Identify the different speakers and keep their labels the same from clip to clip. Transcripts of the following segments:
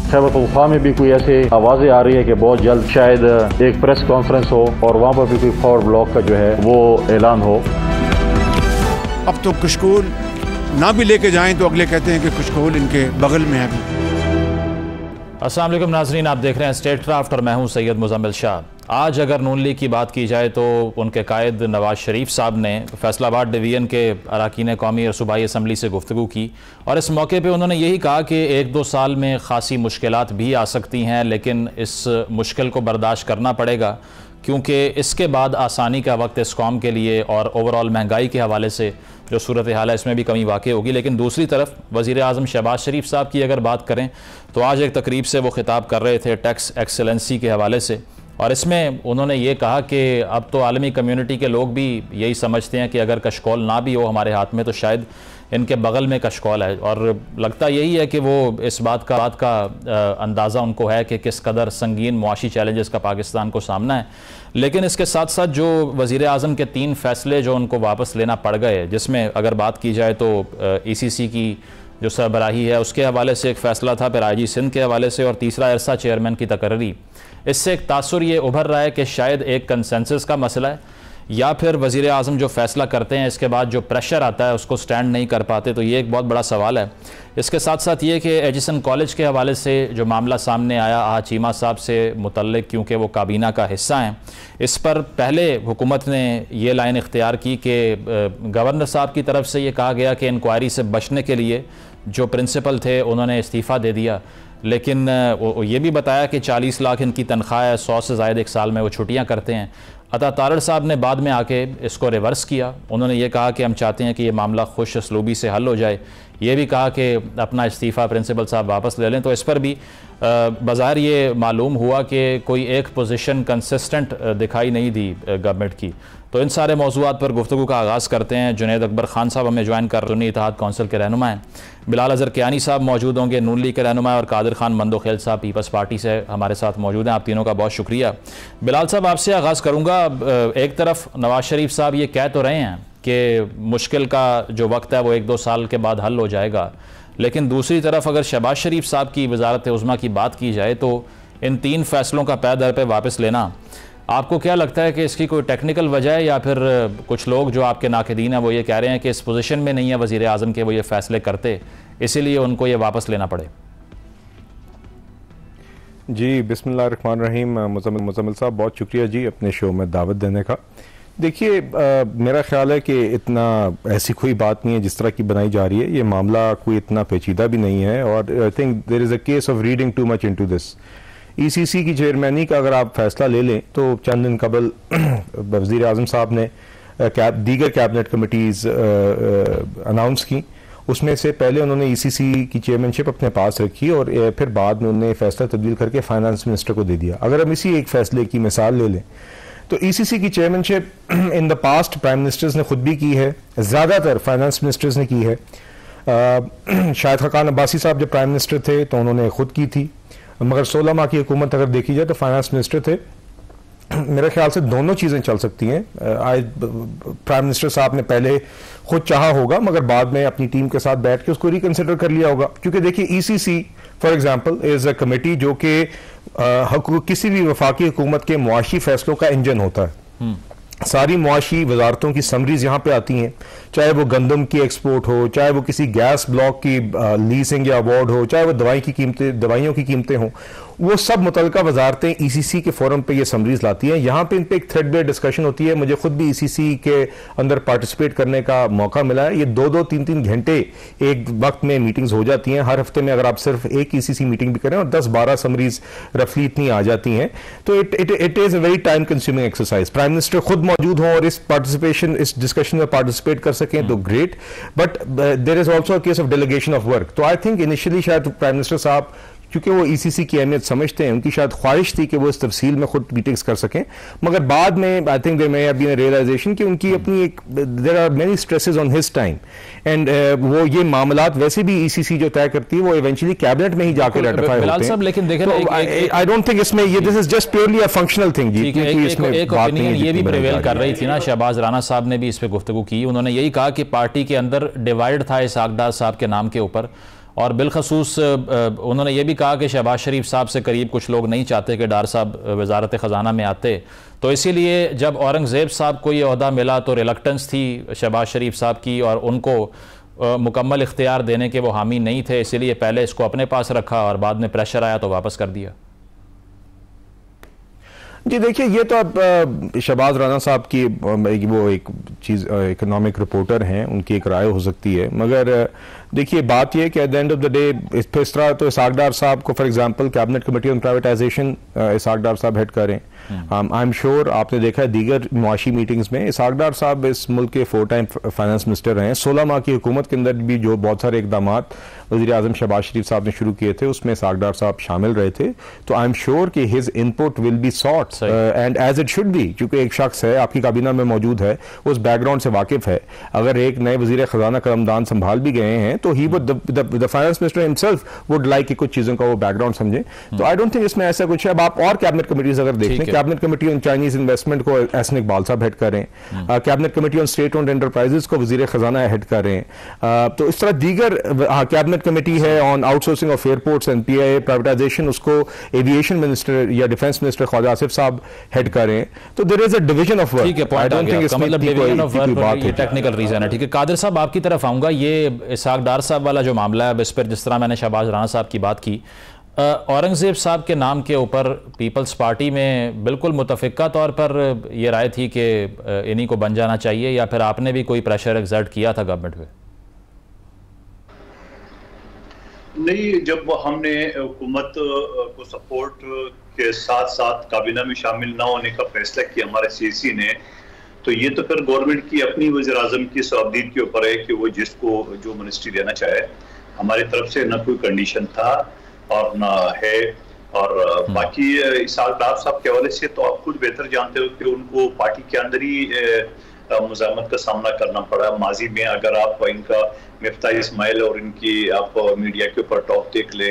Speaker 1: खैबर पख्तूनख्वा में भी कोई ऐसे आवाज़ें आ रही है कि बहुत जल्द शायद एक प्रेस कॉन्फ्रेंस हो और वहाँ पर भी कोई फॉरवर्ड ब्लॉक का जो है वो ऐलान हो।
Speaker 2: अब तो कशकोल ना भी लेके जाएं तो अगले कहते हैं कि कशकोल इनके बगल में है।
Speaker 3: अस्सलाम वालेकुम नाज़रीन, आप देख रहे हैं स्टेट क्राफ्ट और मैं हूं सैयद मुज़म्मिल शाह। आज अगर नून लीग की बात की जाए तो उनके कायद नवाज शरीफ साहब ने फैसलाबाद डिवीज़न के अरकान कौमी और सूबाई असम्बली से गुफ्तगू की और इस मौके पे उन्होंने यही कहा कि 1-2 साल में ख़ासी मुश्किलात भी आ सकती हैं, लेकिन इस मुश्किल को बर्दाश्त करना पड़ेगा क्योंकि इसके बाद आसानी का वक्त इस कौम के लिए और ओवरऑल महंगाई के हवाले से जो सूरत हाल है इसमें भी कमी वाक़ई होगी। लेकिन दूसरी तरफ वज़ीर आज़म शहबाज शरीफ साहब की अगर बात करें तो आज एक तकरीब से वो ख़िताब कर रहे थे टैक्स एक्सेलेंसी के हवाले से, और इसमें उन्होंने ये कहा कि अब तो आलमी कम्युनिटी के लोग भी यही समझते हैं कि अगर कशकोल ना भी हो हमारे हाथ में तो शायद इनके बगल में कशकोल है, और लगता यही है कि वो इस बात का अंदाज़ा उनको है कि किस कदर संगीन मुआशी चैलेंजेस का पाकिस्तान को सामना है। लेकिन इसके साथ साथ जो वज़ीर आज़म के 3 फ़ैसले जो उनको वापस लेना पड़ गए, जिसमें अगर बात की जाए तो ECC की जो सरबराही है उसके हवाले से एक फ़ैसला था, फिर IG सिंध के हवाले से, और तीसरा इरसा चेयरमैन की तकर्री। इससे एक तासुर ये उभर रहा है कि शायद एक कंसेंसस का मसला है या फिर वज़ीर आज़म जो फ़ैसला करते हैं इसके बाद जो प्रेशर आता है उसको स्टैंड नहीं कर पाते, तो ये एक बहुत बड़ा सवाल है। इसके साथ साथ ये कि एजिसन कॉलेज के हवाले से जो मामला सामने आया चीमा साहब से मुतल्लिक, क्योंकि वो काबीना का हिस्सा हैं, इस पर पहले हुकूमत ने ये लाइन इख्तियार की कि गवर्नर साहब की तरफ से ये कहा गया कि इंक्वायरी से बचने के लिए जो प्रिंसिपल थे उन्होंने इस्तीफ़ा दे दिया, लेकिन ये भी बताया कि 40 लाख इनकी तनख्वाह है, 100 से ज़ायद एक साल में वो छुट्टियाँ करते हैं। अता तारड़ साहब ने बाद में आके इसको रिवर्स किया, उन्होंने ये कहा कि हम चाहते हैं कि ये मामला खुश असलूबी से हल हो जाए, ये भी कहा कि अपना इस्तीफ़ा प्रिंसिपल साहब वापस ले लें। तो इस पर भी बज़ाहिर ये मालूम हुआ कि कोई एक पोजीशन कंसिस्टेंट दिखाई नहीं दी गवर्नमेंट की। तो इन सारे मौज़ूआत पर गुफ्तगू का आगाज़ करते हैं। जुनैद अकबर खान साहब हमें ज्वाइन कर सुन्नी इत्तेहाद कौंसिल के रहनुमा हैं, बिलाल अज़हर कियानी साहब मौजूद होंगे नून लीग के रहनुमा, और कादिर खान मंदोखेल साहब पीपल्स पार्टी से हमारे साथ मौजूद हैं। आप तीनों का बहुत शुक्रिया। बिलाल साहब, आपसे आगाज़ करूँगा। एक तरफ नवाज शरीफ साहब ये कह तो रहे हैं कि मुश्किल का जो वक्त है वो 1-2 साल के बाद हल हो जाएगा, लेकिन दूसरी तरफ अगर शहबाज शरीफ साहब की वज़ारत उज़्मा की बात की जाए तो इन 3 फैसलों का पै दर पे वापस लेना, आपको क्या लगता है कि इसकी कोई टेक्निकल वजह है, या फिर कुछ लोग जो आपके नाक़िदीन हैं वो ये कह रहे हैं कि इस पोजीशन में नहीं है वज़ीर आज़म के वो ये फ़ैसले करते, इसीलिए उनको ये वापस लेना पड़े?
Speaker 4: जी, बिस्मिल्लाहिर्रहमानिर्रहीम। मुज़म्मिल साहब, बहुत शुक्रिया जी अपने शो में दावत देने का। देखिए, मेरा ख्याल है कि इतना ऐसी कोई बात नहीं है जिस तरह की बनाई जा रही है। ये मामला कोई इतना पेचीदा भी नहीं है, और I think there is a case of reading too much into this. ECC की चेयरमैनी का अगर आप फैसला ले लें तो चंद दिन कबल वज़ीर आज़म साहब ने दीगर कैबिनेट कमिटीज़ अनाउंस की, उसमें से पहले उन्होंने ECC की चेयरमैनशिप अपने पास रखी और फिर बाद में उन्होंने फैसला तब्दील करके फाइनेंस मिनिस्टर को दे दिया। अगर हम इसी एक फैसले की मिसाल ले लें तो ECC की chairmanship in the past prime ministers ने खुद भी की है, ज़्यादातर फाइनेंस मिनिस्टर्स ने की है। शाहिद खाकान अब्बासी साहब जब प्राइम मिनिस्टर थे तो उन्होंने खुद की थी, मगर 16 माह की हुकूमत अगर देखी जाए तो फाइनेंस मिनिस्टर थे। मेरे ख्याल से दोनों चीज़ें चल सकती हैं। प्राइम मिनिस्टर साहब ने पहले खुद चाहा होगा, मगर बाद में अपनी टीम के साथ बैठ के उसको रिकंसिडर कर लिया होगा, क्योंकि देखिए ECC for example is a committee जो कि किसी भी वफाकी हुकूमत के मुआशी फैसलों का इंजन होता है। सारी मुआशी वजारतों की समरीज यहाँ पे आती हैं, चाहे वो गंदम की एक्सपोर्ट हो, चाहे वो किसी गैस ब्लॉक की लीजिंग या अवार्ड हो, चाहे वो दवाइयों की कीमतें हों, वो सब मुतलका वजारतें ECC के फोरम पे ये समरीज लाती हैं। यहाँ पे इन पे एक थ्रेड बेस्ड डिस्कशन होती है। मुझे खुद भी ECC के अंदर पार्टिसिपेट करने का मौका मिला है। ये 2-2, 3-3 घंटे एक वक्त में मीटिंग्स हो जाती हैं। हर हफ्ते में अगर आप सिर्फ एक ECC मीटिंग भी करें और 10-12 समरीज रफली इतनी आ जाती हैं, तो it is a very time consuming exercise. Prime minister खुद मौजूद हों और इस डिस्कशन में पार्टिसिपेट कर सकें तो great, but there is also a case of delegation of work. तो आई थिंक इनिशियली शायद प्राइम मिनिस्टर साहब क्योंकि वो ECC की अहमियत समझते हैं, उनकी शायद ख्वाहिश थी कि वो इस तफसील में खुद मीटिंग्स कर सकें, मगर बाद में I think there may have been a realisation कि उनकी अपनी एक there are many stresses on his time, and वो ये मामलात वैसे भी ECC जो तय करती है वो इवेंचुअली कैबिनेट में ही जाकर रेटिफाई होते हैं।
Speaker 3: लेकिन देखें,
Speaker 4: आई डोंट थिंक इसमें ये this is just purely a functional thing जी।
Speaker 3: एक ओपिनियन ये भी प्रिवेल कर रही थी ना, शहबाज राना साहब ने भी इस पे गुफ्तगू की, उन्होंने यही कहा कि पार्टी के अंदर डिवाइड था इसहाक डार साहब के नाम के ऊपर। और बिलखसूस उन्होंने ये भी कहा कि शहबाज शरीफ साहब से करीब कुछ लोग नहीं चाहते कि डार साहब वजारत ख़जाना में आते, तो इसीलिए जब औरंगज़ेब साहब को ये ओहदा मिला तो रिलक्टेंस थी शहबाज शरीफ साहब की और उनको मुकम्मल इख्तियार देने के वो हामी नहीं थे, इसीलिए पहले इसको अपने पास रखा और बाद में प्रेशर आया तो वापस कर दिया।
Speaker 4: जी देखिए, ये तो अब शहबाज राना साहब की वो एक चीज़ इकोनॉमिक रिपोर्टर हैं, उनकी एक राय हो सकती है, मगर देखिए बात यह कि at the end of the day इस तरह तो इसहाक डार साहब को for example cabinet committee on privatization Ishaq Dar sahab head करें। आई एम श्योर आपने देखा है दीगर मुआशी मीटिंग्स में इसहाक डार साहब इस मुल्क के 4 टाइम फाइनेंस मिनिस्टर रहे हैं। 16 माह की हुकूमत के अंदर भी जो बहुत सारे इकदाम वज़ीर आज़म शहबाज शरीफ साहब ने शुरू किए थे उसमें इसहाक डार साहब शामिल रहे थे, तो आई एम श्योर कि his input will be sought and as it should be, क्योंकि एक शख्स है आपकी काबीना में मौजूद है, उस बैकग्राउंड से वाकिफ है। अगर एक नए वज़ीर ख़जाना करमदान संभाल भी गए हैं तो he would the finance minister himself would like कि कुछ चीज़ों का वो बैकग्राउंड समझे। तो आई डोंट थिंक इसमें ऐसा कुछ है। अब आप और कैबिनेट कमेटीज अगर देखें, cabinet committee on Chinese investment को एहसन इकबाल साहब हेड करें, cabinet committee on state owned enterprises को वज़ीर ख़जाना हेड करें, तो इस तरह दीगर कैबिनेट कमेटी है on outsourcing of airports and PIA privatisation, उसको एविएशन मिनिस्टर या डिफेंस मिनिस्टर ख्वाजा आसिफ साहब हेड करें। तो there is a division of work. I don't think इसमें डिवीजन ऑफ वर्क ये
Speaker 3: टेक्निकल रीजन है। ठीक है, कादिर साहब आपकी तरफ आऊंगा। ये इसहाक डार साहब वाला जो मामला है, इस पर जिस तरह मैंने शहबाज राना साहब की बात की, औरंगज़ेब साहब के नाम के ऊपर पीपल्स पार्टी में बिल्कुल मुतफ़िका तौर पर यह राय थी कि इन्हीं को बन जाना चाहिए, या फिर आपने भी कोई प्रेशर एक्सर्ट किया था गवर्नमेंट पे?
Speaker 5: नहीं, जब हमने हुकूमत को सपोर्ट के साथ साथ काबीना में शामिल ना होने का फैसला किया हमारे CC ने, तो ये तो फिर गवर्नमेंट की अपनी वज़ीर आज़म की सवाबदीद के ऊपर है कि वो जिसको जो मिनिस्ट्री देना चाहे। हमारी तरफ से ना कोई कंडीशन था और ना है। और बाकी इसहाक डार साहब के हवाले से तो आप खुद बेहतर जानते हो कि उनको पार्टी के अंदर ही मुज़ाहमत का सामना करना पड़ा। माजी में अगर आप इनका मिफ्ता इस्माइल और इनकी आप मीडिया के ऊपर टॉक देख ले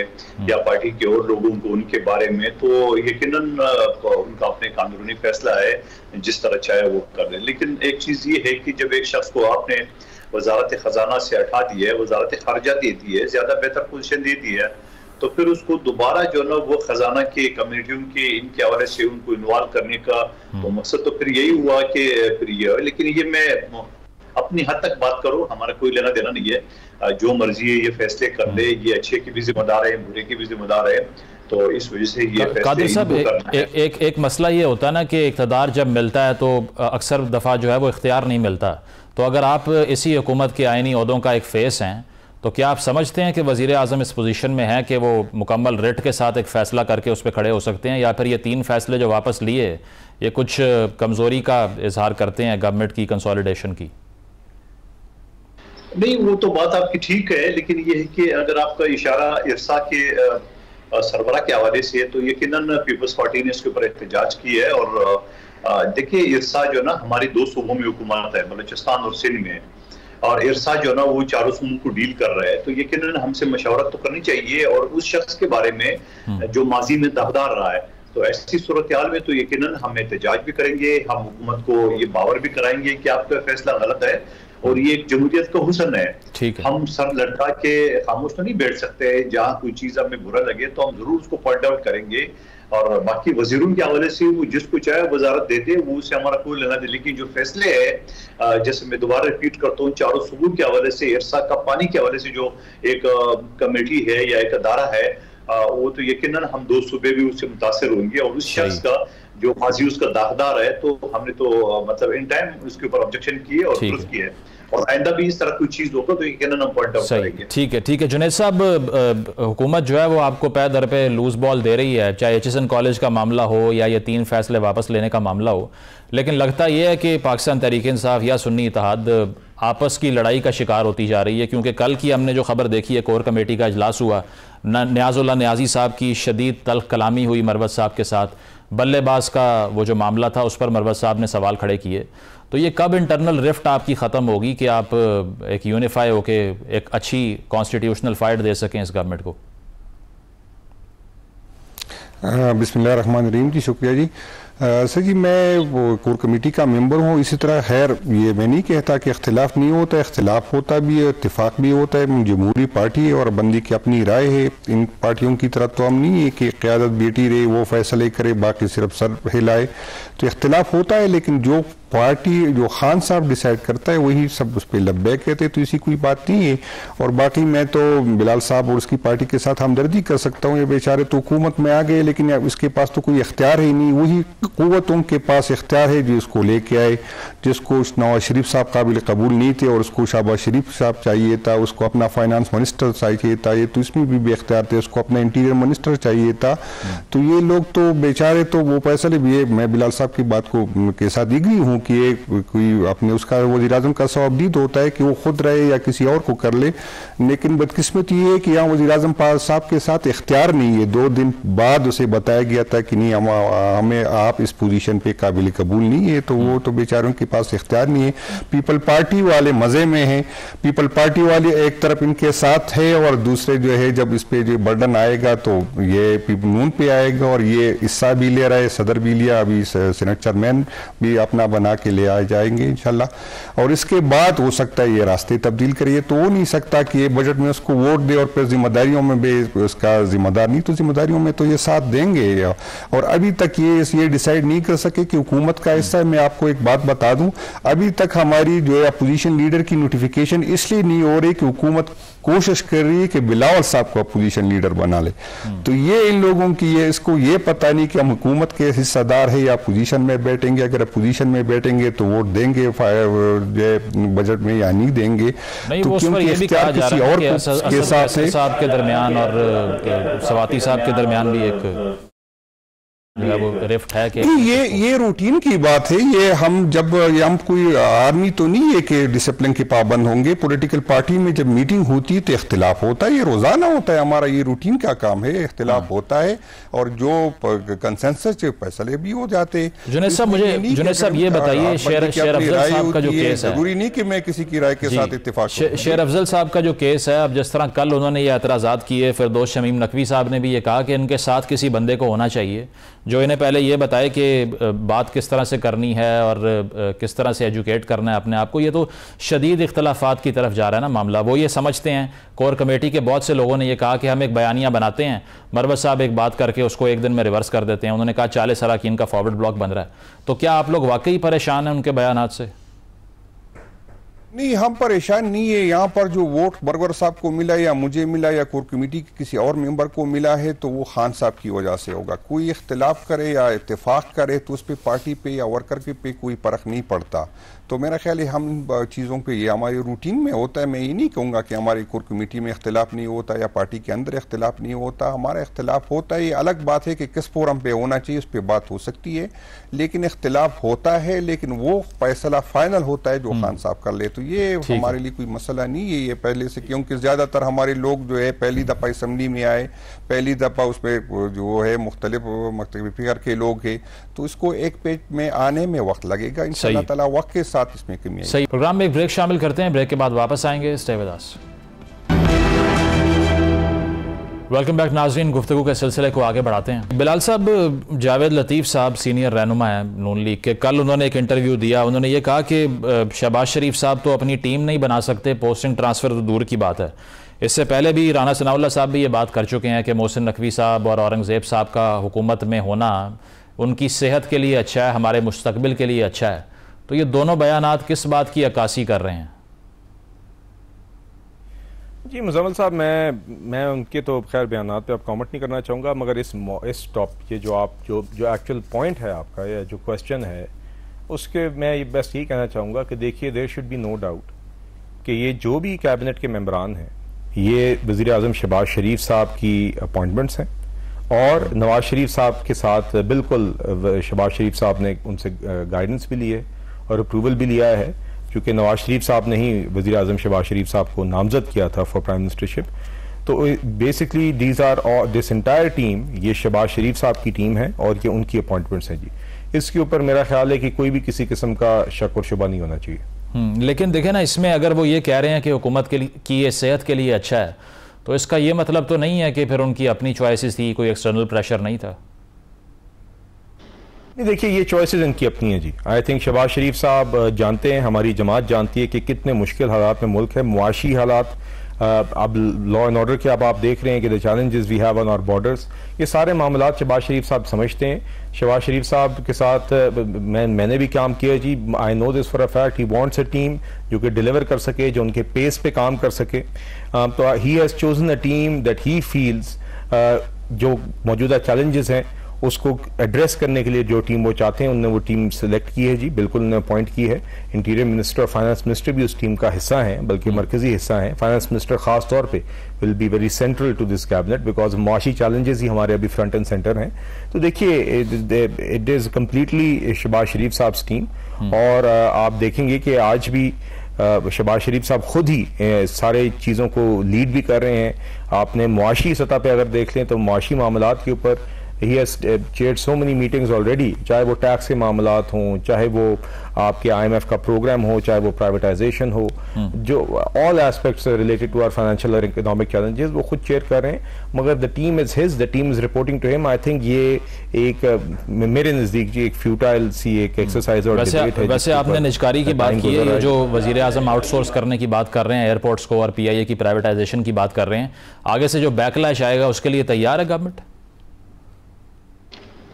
Speaker 5: या पार्टी के और लोगों को उनके बारे में, तो यकीनन उनका अपने कानूनी फैसला है, जिस तरह चाहे वो कर ले। लेकिन एक चीज ये है कि जब एक शख्स को आपने वजारत खजाना से हटा दिया है, वजारत खारजा दे दी है, ज्यादा बेहतर पोजीशन दे दी है, तो फिर उसको दोबारा जो ना वो खजाना के कम्युनिटियों के इनके हवाले से उनको इन्वॉल्व करने का तो मकसद तो फिर यही हुआ कि फिर ये। लेकिन ये मैं अपनी हद तक बात करूं, हमारा कोई लेना देना नहीं है, जो मर्जी है ये फैसले कर ले, ये अच्छे की भी जिम्मेदार है, बुरे की भी जिम्मेदार है, तो इस वजह से ये
Speaker 3: कादिर साहब एक मसला ये होता है ना कि इक़्तिदार जब मिलता है तो अक्सर दफ़ा जो है वो इख्तियार नहीं मिलता। तो अगर आप इसी हुकूमत के आइनी ओहदों का एक फेस हैं, तो क्या आप समझते हैं कि वज़ीर आज़म इस पोजीशन में है कि वो मुकम्मल रिट के साथ एक फ़ैसला करके उस पर खड़े हो सकते हैं, या फिर ये 3 फैसले जो वापस लिए ये कुछ कमज़ोरी का इजहार करते हैं गवर्नमेंट की कंसोलिडेशन की?
Speaker 5: नहीं, वो तो बात आपकी ठीक है, लेकिन ये है कि अगर आपका इशारा इरसा के सरबरा के हवाले से है तो यकीनन पीपल्स पार्टी ने इसके ऊपर एहतजाज की है। और देखिए, इरसा जो ना हमारी 2 सूबों में हुकूमत है, बलूचिस्तान और सिंध में, और इरसा जो ना वो 4 सूबों को डील कर रहा है, तो यकीनन हमसे मशवरत तो करनी चाहिए और उस शख्स के बारे में जो माजी में दावदार रहा है। तो ऐसी सूरत हाल में तो यकीनन हम एहतजाज भी करेंगे, हम हुकूमत को ये बावर भी कराएंगे कि आपका फैसला गलत है और ये एक जमहूरियत का हुस्न है।
Speaker 3: ठीक है,
Speaker 5: हम सर लटका के खामोश तो नहीं बैठ सकते। जहाँ कोई चीज हमें बुरा लगे तो हम जरूर उसको पॉइंट आउट करेंगे। और बाकी वजीरों के हवाले से वो जिसको चाहे वजारत देते, वो उससे हमारा कोई लेना दे। लेकिन जो फैसले है, जैसे मैं दोबारा रिपीट करता हूँ, 4 सूबों के हवाले से, इरसा का पानी के हवाले से जो एक कमेटी है या एक अदारा है, वो तो यकीनन हम 2 सूबे भी उससे मुतासर होंगे। और उस शख्स का जो माजी उसका दागदार है, तो हमने तो मतलब इन टाइम उसके ऊपर ऑब्जेक्शन किए और दुरुस्त किए, और आइंदा भी इस तरह कोई चीज होगा तो यकीनन हम पॉइंट आउट करेंगे।
Speaker 3: ठीक है, ठीक है। जुनैद साहब, हुकूमत जो है वो आपको पै दर पे लूज बॉल दे रही है, चाहे HSN कॉलेज का मामला हो या ये 3 फैसले वापस लेने का मामला हो, लेकिन लगता यह है कि पाकिस्तान तहरीक-ए-इंसाफ या सुन्नी इत्तेहाद आपस की लड़ाई का शिकार होती जा रही है। क्योंकि कल की हमने जो खबर देखी है, कोर कमेटी का इजलास हुआ, न्याजुल्लाह न्याजी साहब की शदीद तल्ख कलामी हुई मरवत साहब के साथ, बल्लेबाज का वो जो मामला था उस पर मरवत साहब ने सवाल खड़े किए। तो ये कब इंटरनल रिफ्ट आपकी ख़त्म होगी कि आप एक यूनिफाई होके एक अच्छी कॉन्स्टिट्यूशनल फाइट दे सकें इस गवर्नमेंट को?
Speaker 6: बिस्मिल्लाहिर्रहमानिर्रहीम जी, शुक्रिया जी। सर जी, मैं वो कोर कमेटी का मेंबर हूँ। इसी तरह खैर ये मैं नहीं कहता कि इख्तिलाफ नहीं होता, इख्तिलाफ होता भी है, इत्तेफाक भी होता है। जमहूरी पार्टी है और बंदी की अपनी राय है। इन पार्टियों की तरह तो हम नहीं है कि क़यादत बेटी रहे, वो फैसले करे, बाकी सिर्फ सर हिलाए। तो इख्तिलाफ होता है, लेकिन जो पार्टी, जो खान साहब डिसाइड करता है वही सब उस पर लब्बैक कहते हैं, तो ऐसी कोई बात नहीं है। और बाकी मैं तो बिलाल साहब और उसकी पार्टी के साथ हमदर्दी कर सकता हूँ। ये बेचारे तो हुकूमत में आ गए, लेकिन उसके पास तो कोई इख्तियार ही नहीं। वही कुव्वतों के पास इख्तियार है जो इसको लेके आए, जिसको नवाज शरीफ साहब काबिल कबूल नहीं थे और उसको शहबाज शरीफ साहब चाहिए था, उसको अपना फाइनेंस मिनिस्टर चाहिए था, ये तो इसमें भी इख्तियार थे, उसको अपना इंटीरियर मिनिस्टर चाहिए था। तो ये लोग तो बेचारे तो वो फैसले भी, मैं बिलाल साहब की बात को के साथ एग्री हूँ कि ये कोई अपने उसका वज़ीर-ए-आज़म का सवाबदीद होता है कि वो खुद रहे या किसी और को कर ले, लेकिन बदकिस्मत ये है कि यहाँ वज़ीर-ए-आज़म साहब के साथ इख्तियार नहीं है। 2 दिन बाद उसे बताया गया था कि नहीं, हमें आप इस पोजीशन पे काबिल कबूल नहीं है, तो वो तो बेचारों के पास इख्तियार नहीं है। पीपल पार्टी वाले मजे में हैं, पीपल पार्टी वाले एक तरफ इनके साथ है और दूसरे जो है जब इस पे जो बर्डन आएगा तो ये नून पे आएगा और ये हिस्सा भी ले रहा है, सदर भी लिया, अभी सेनेट चेयरमैन भी अपना बना के ले आ जाएंगे इंशाल्लाह। और इसके बाद हो सकता है ये रास्ते तब्दील करिए, तो हो नहीं सकता कि ये बजट में उसको वोट दे और फिर जिम्मेदारियों में भी उसका जिम्मेदार नहीं, तो जिम्मेदारियों में तो ये साथ देंगे। और अभी तक ये डिसाइड नहीं कर सके कि हुकूमत का हिस्सा है। मैं आपको एक बात बता दूं, अभी तक हमारी जो है अपोजिशन लीडर की नोटिफिकेशन इसलिए नहीं हो रही कि हुकूमत कोशिश कर रही है कि बिलावल साहब को अपोजिशन लीडर बना ले। तो ये इन लोगों की इसको ये पता नहीं कि हम हुकूमत के हिस्सेदार है या अपोजिशन में बैठेंगे। अगर अपोजिशन में बैठेंगे तो वोट देंगे बजट में या नहीं देंगे।
Speaker 3: नहीं,
Speaker 6: तो
Speaker 3: वो
Speaker 6: क्योंकि
Speaker 3: ये भी कहा जा रहा है कि असद साहब के दरमियान और सवाती साहब के दरमियान भी एक वो रिफ्ट है कि
Speaker 6: ये रूटीन की बात है। ये हम कोई आर्मी तो नहीं है कि डिसिप्लिन के पाबंद होंगे। पॉलिटिकल पार्टी में जब मीटिंग होती है तो इख्तिलाफ होता है, ये रोजाना होता है। हमारा ये रूटीन का काम है, इख्तिलाफ होता है और जो कंसेंसस फैसले भी हो जाते हैं।
Speaker 3: जुनैद साहब ये बताइए, शेर अफजल साहब का जो केस है,
Speaker 6: जरूरी नहीं कि मैं किसी की राय के साथ इत्तेफाक।
Speaker 3: शेर अफजल साहब का जो केस है, अब जिस तरह कल उन्होंने ये एतराज़ात किए, फिर दोस्त शमीम नकवी साहब ने भी ये कहा कि इनके साथ किसी बंदे को होना चाहिए जो इन्हें पहले ये बताए कि बात किस तरह से करनी है और किस तरह से एजुकेट करना है अपने आप को। ये तो शदीद इख्तलाफात की तरफ जा रहा है ना मामला। वो ये समझते हैं, कोर कमेटी के बहुत से लोगों ने ये कहा कि हम एक बयानिया बनाते हैं, मरवत साहब एक बात करके उसको एक दिन में रिवर्स कर देते हैं। उन्होंने कहा 40 अरकान का फॉरवर्ड ब्लॉक बन रहा है। तो क्या आप लोग वाकई परेशान हैं उनके बयानात से?
Speaker 6: नहीं, हम परेशान नहीं है। यहाँ पर जो वोट बरगर साहब को मिला या मुझे मिला या कोर कमेटी के किसी और मेंबर को मिला है तो वो खान साहब की वजह से होगा। कोई इख्तिलाफ करे या इत्तेफाक करे तो उस पर पार्टी पे या वर्कर पे कोई फर्क नहीं पड़ता। तो मेरा ख्याल है हम चीज़ों पे ये हमारी रूटीन में होता है। मैं ये नहीं कहूँगा कि हमारी कोर कमेटी में इख्तिलाफ नहीं होता या पार्टी के अंदर इख्तिलाफ नहीं होता। हमारा इख्तिलाफ होता है। ये अलग बात है कि किस फोरम पे होना चाहिए, उस पर बात हो सकती है, लेकिन इख्तिलाफ होता है। लेकिन वो फैसला फाइनल होता है जो खान साहब कर ले। तो ये हमारे लिए कोई मसला नहीं है ये पहले से, क्योंकि ज़्यादातर हमारे लोग जो है पहली दफ़ा असम्बली में आए, पहली दफ़ा उसमें जो है मुख्तलिफ फिगर के लोग हैं, तो इसको एक पेज में आने में वक्त लगेगा। इंशाअल्लाह ताला वक्त के साथ इसमें कमी आएगी।
Speaker 3: सही। प्रोग्राम में एक ब्रेक शामिल करते हैं, ब्रेक के बाद वापस आएंगे। Stay with us. Welcome back नाजरीन, गुफ्तगू के सिलसिले को आगे बढ़ाते हैं। बिलाल साहब, जावेद लतीफ़ साहब सीनियर रहनुमा है नून लीग के, कल उन्होंने एक इंटरव्यू दिया। उन्होंने ये कहा कि शहबाज शरीफ साहब तो अपनी टीम नहीं बना सकते, पोस्टिंग ट्रांसफ़र तो दूर की बात है। इससे पहले भी राना सनाउल्लाह साहब भी ये बात कर चुके हैं कि मोहसिन नकवी साहब और औरंगज़ेब साहब का हुकूमत में होना उनकी सेहत के लिए अच्छा है, हमारे मुस्तकबिल के लिए अच्छा है। तो ये दोनों बयानात किस बात की अक्कासी कर रहे हैं?
Speaker 4: जी मुजम्मिल साहब, मैं उनके तो खैर बयानात पे अब कमेंट नहीं करना चाहूँगा, मगर इस टॉप ये जो एक्चुअल पॉइंट है आपका या जो क्वेश्चन है उसके मैं बस यही कहना चाहूँगा कि देखिए, there should be no doubt कि ये जो भी कैबिनेट के मेंबरान हैं ये वज़ीर-ए-आज़म शहबाज शरीफ साहब की अपॉइंटमेंट्स हैं और नवाज शरीफ साहब के साथ बिल्कुल शहबाज शरीफ साहब ने उनसे गाइडेंस भी ली है और अप्रूवल भी लिया है, क्योंकि नवाज शरीफ साहब ने ही वज़ीर-ए-आज़म शहबाज शरीफ साहब को नामजद किया था फॉर प्राइम मिनिस्टरशिप। तो बेसिकली दिस एंटायर टीम ये शहबाज शरीफ साहब की टीम है और ये उनकी अपॉइंटमेंट्स हैं। जी, इसके ऊपर मेरा ख्याल है कि कोई भी किसी किस्म का शक और शुबा नहीं होना चाहिए।
Speaker 3: लेकिन देखें ना, इसमें अगर वो ये कह रहे हैं कि हुकूमत की ये सेहत के लिए अच्छा है, तो इसका ये मतलब तो नहीं है कि फिर उनकी अपनी चॉइसेस थी, कोई एक्सटर्नल प्रेशर नहीं था।
Speaker 4: देखिए ये चॉइसेस इनकी अपनी है जी। आई थिंक शहबाज शरीफ साहब जानते हैं, हमारी जमात जानती है कि कितने मुश्किल हालात में मुल्क है, मुआशी हालात, अब लॉ एंड ऑर्डर के अब आप देख रहे हैं कि the challenges we have on our borders, ये सारे मामलात शहबाज शरीफ साहब समझते हैं। शहबाज शरीफ साहब के साथ मैंने भी काम किया जी। I know this for a fact, he wants a team जो कि डिलीवर कर सके, जो उनके पेस पे काम कर सके। तो he has chosen a team that he feels जो मौजूदा चैलेंजेस हैं उसको एड्रेस करने के लिए जो टीम वो चाहते हैं उन्होंने वो टीम सेलेक्ट की है जी, बिल्कुल उन्होंने अपॉइंट की है। इंटीरियर मिनिस्टर और फाइनेंस मिनिस्टर भी उस टीम का हिस्सा हैं, बल्कि मरकजी हिस्सा हैं। फाइनेंस मिनिस्टर खास तौर पे will be very central to this cabinet because मुआशी चैलेंजेस ही हमारे अभी फ्रंट एंड सेंटर हैं। तो देखिए it is completely Shehbaz Sharif sahab team, और आप देखेंगे कि आज भी शहबाज शरीफ साहब खुद ही सारे चीज़ों को लीड भी कर रहे हैं। आपने मुआशी सतह पे अगर देख लें तो मुआशी मामलात के ऊपर he has chaired so many meetings already, चाहे वो टैक्स के मामलात हों, चाहे वो आपके IMF का प्रोग्राम हो, चाहे वो प्राइवेटाइजेशन हो, जो all aspects related to our financial और इकोनॉमिक चैलेंजेस वो खुद चेयर कर रहे हैं। मगर the team is his, the team is reporting to him. I think ये एक मेरे नज़दीक जी एक फ्यूटाइल सी एक एक्सरसाइज और डिबेट है।
Speaker 3: वैसे आपने निजकारी की बात की है, जो वजीर आजम आउटसोर्स करने की बात कर रहे हैं एयरपोर्ट्स को और PIA की प्राइवेटाइजेशन की बात कर रहे हैं, आगे से जो बैकलैश आएगा उसके लिए तैयार है गवर्नमेंट?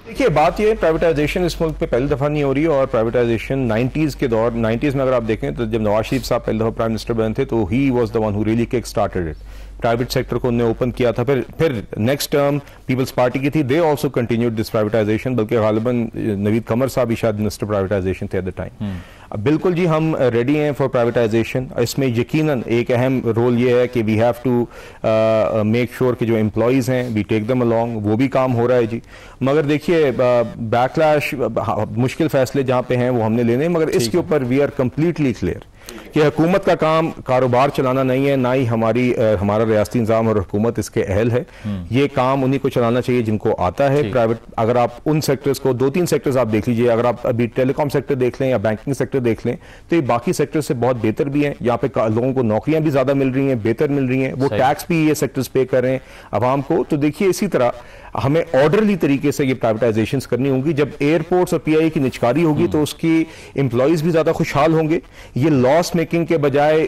Speaker 4: देखिए बात ये है, प्राइवेटाइजेशन इस मुल्क में पहली दफा नहीं हो रही, और प्राइवेटाइजेशन 90s में अगर आप देखें तो जब नवाज शरीफ साहब पहली दफा प्राइम मिनिस्टर बने थे तो he was the one who really kick started it. Private sector को उन्होंने ओपन किया था, फिर नेक्स्ट टर्म पीपल्स पार्टी की थी, they also continued this privatisation, बल्कि गालिबन नवीद कमर साहब भी शायद मिनिस्टर प्राइवेटाइजेशन थे एट द टाइम। बिल्कुल जी हम रेडी हैं फॉर प्राइवेटाइजेशन। इसमें यकीनन एक अहम रोल ये है कि we have to make sure कि जो एम्प्लॉयज़ हैं वी टेक दम अलोंग, वो भी काम हो रहा है जी। मगर देखिए बैकलैश मुश्किल फैसले जहाँ पे हैं वो हमने लेने, मगर इसके ऊपर वी आर कंप्लीटली क्लियर कि हुकूमत का काम कारोबार चलाना नहीं है, ना ही हमारा रियासती निज़ाम और हुकूमत इसके अहल है। ये काम उन्हीं को चलाना चाहिए जिनको आता है। प्राइवेट अगर आप उन सेक्टर्स को 2-3 सेक्टर्स आप देख लीजिए, अगर आप अभी टेलीकॉम सेक्टर देख लें या बैंकिंग सेक्टर देख लें तो ये बाकी सेक्टर से बहुत बेहतर भी हैं। यहाँ पे लोगों को नौकरियां भी ज्यादा मिल रही हैं, बेहतर मिल रही हैं, वो टैक्स भी ये सेक्टर्स पे कर रहे हैं आवाम को। तो देखिए इसी तरह हमें ऑर्डरली तरीके से ये प्राइवेटाइजेशन करनी होगी। जब एयरपोर्ट्स और PIA की निचकारी होगी तो उसकी एम्प्लॉयज भी ज्यादा खुशहाल होंगे। ये लॉस मेकिंग के बजाय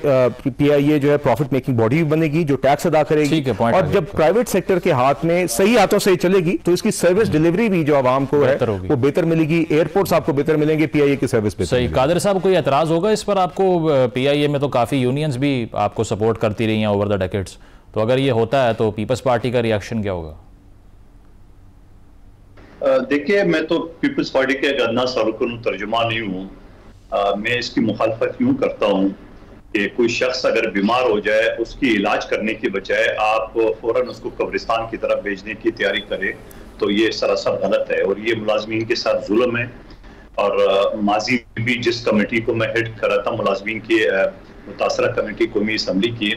Speaker 4: PIA जो है प्रॉफिट मेकिंग बॉडी भी बनेगी जो टैक्स अदा करेगी, और जब प्राइवेट सेक्टर के हाथ में सही हाथों से चलेगी तो इसकी सर्विस डिलीवरी भी जो आवाम को है वो बेहतर मिलेगी। एयरपोर्ट्स आपको बेहतर मिलेंगे, PIA की सर्विस बेहतर।
Speaker 3: सही। कादिर साहब कोई एतराज होगा इस पर आपको? PIA में तो काफी यूनियंस भी आपको सपोर्ट करती रही हैं ओवर द डेकेड्स, तो अगर ये होता है तो पीपल्स पार्टी का रिएक्शन क्या होगा?
Speaker 5: देखिए मैं तो पीपल्स पार्टी के गन्ना सरकन तर्जुमा नहीं हूँ। मैं इसकी मुखालफत यूँ करता हूँ कि कोई शख्स अगर बीमार हो जाए उसकी इलाज करने की बजाय आप फौरन उसको कब्रिस्तान की तरफ भेजने की तैयारी करें तो ये सरासर गलत है और ये मुलाजमीन के साथ जुल्म है। और माजी भी जिस कमेटी को मैं हेड कर रहा था मुलाजमीन की मुतासरा कमेटी कौमी असम्बली की,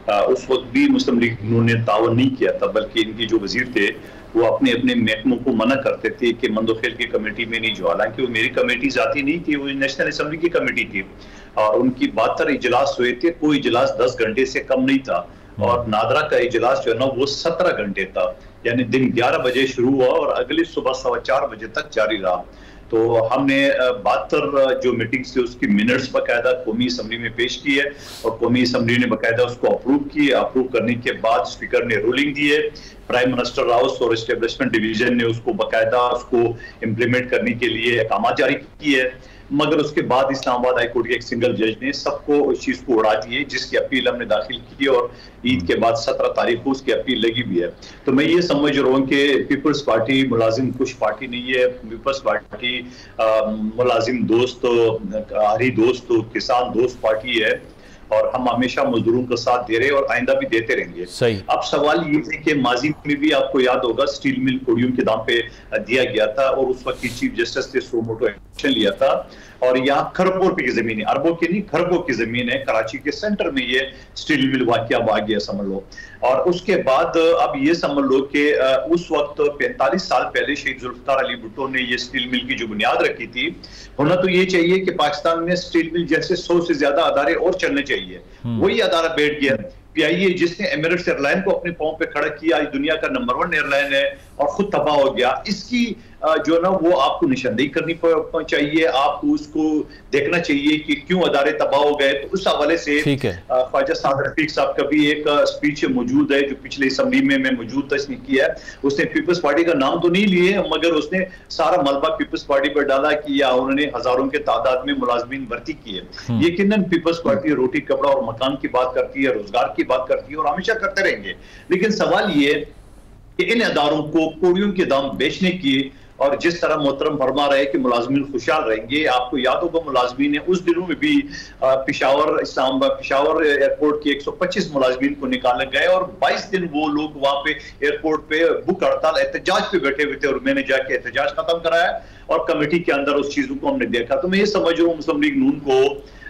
Speaker 5: उस वक्त भी मुस्लिम लीग ने तावन नहीं किया था, बल्कि इनके जो वजीर थे वो अपने अपने महकमों को मना करते थे कि मंदोखेल की कमेटी में नहीं जो, हालांकि वो मेरी कमेटी जाती नहीं थी, वो नेशनल असम्बली की कमेटी थी और उनकी 72 इजलास हुए थे। कोई इजलास 10 घंटे से कम नहीं था और नादरा का इजलास जो है ना वो 17 घंटे था, यानी दिन 11 बजे शुरू हुआ और अगली सुबह 4:15 बजे तक जारी रहा। तो हमने 72 जो मीटिंग्स थी उसकी मिनट्स बाकायदा कौमी असम्बली में पेश की है और कौमी असम्बली ने बाकायदा उसको अप्रूव की। अप्रूव करने के बाद स्पीकर ने रूलिंग दी है, प्राइम मिनिस्टर हाउस और एस्टेब्लिशमेंट डिवीजन ने उसको बाकायदा उसको इम्प्लीमेंट करने के लिए अहकाम जारी किए है। मगर उसके बाद इस्लामाबाद हाई कोर्ट के एक सिंगल जज ने सबको उस चीज को उड़ा दिए, जिसकी अपील हमने दाखिल की और ईद के बाद 17 तारीख को उसकी अपील लगी भी है। तो मैं ये समझ रहा हूँ कि पीपल्स पार्टी मुलाजिम कुछ पार्टी नहीं है। पीपल्स पार्टी मुलाजिम दोस्त, आरी दोस्त, किसान दोस्त पार्टी है और हम हमेशा मजदूरों का साथ दे रहे हैं और आइंदा भी देते रहेंगे।
Speaker 3: सही।
Speaker 5: अब सवाल ये है कि माजी में भी आपको याद होगा स्टील मिल कोडियम के दाम पे दिया गया था और उस वक्त की चीफ जस्टिस ने सो मोटो एक्शन लिया था और यहाँ खरबों की जमीन है, अरबों की नहीं खरबों की जमीन है, कराची के सेंटर में ये स्टील मिल वाकया आ गया समझ लो। और उसके बाद अब ये समझ लो कि उस वक्त 45 साल पहले शहीद जुल्फकार अली भुट्टो ने ये स्टील मिल की जो बुनियाद रखी थी। होना तो ये चाहिए कि पाकिस्तान में स्टील मिल जैसे 100 से ज्यादा अदारे और चलने चाहिए, वही अदारा बैठ गया। PIA जिसने एमिरेट्स एयरलाइन को अपने पांव पे खड़ा किया, आज दुनिया का नंबर 1 एयरलाइन है और खुद तबाह हो गया। इसकी जो है ना वो आपको निशानदेही करनी चाहिए, आपको उसको देखना चाहिए कि क्यों अदारे तबाह हो गए। तो उस हवाले से ख्वाजा साद रफीक साहब का भी एक स्पीच मौजूद है जो पिछले असम्बली में मैं मौजूद था, इसने किया है। उसने पीपल्स पार्टी का नाम तो नहीं लिए, मगर उसने सारा मलबा पीपल्स पार्टी पर डाला कि या उन्होंने हजारों के तादाद में मुलाजमीन भर्ती की है। यकीनन पीपल्स पार्टी रोटी कपड़ा और मकान की बात करती है, रोजगार की बात करती है और हमेशा करते रहेंगे। लेकिन सवाल ये कि इन अदारों को कोड़ियों के दाम बेचने की, और जिस तरह मोहतरम फरमा रहे कि मुलाजमीन खुशहाल रहेंगे, आपको याद होगा मुलाजमीन ने उस दिनों में भी पिशावर एयरपोर्ट के 125 मुलाजमीन को निकाले गए और 22 दिन वो लोग वहां पे एयरपोर्ट पे भूख हड़ताल एहतजाज पे बैठे हुए थे और मैंने जाके एहतजाज खत्म कराया और कमेटी के अंदर उस चीजों को हमने देखा। तो मैं ये समझ रहा हूँ मुस्लिम लीग नून को,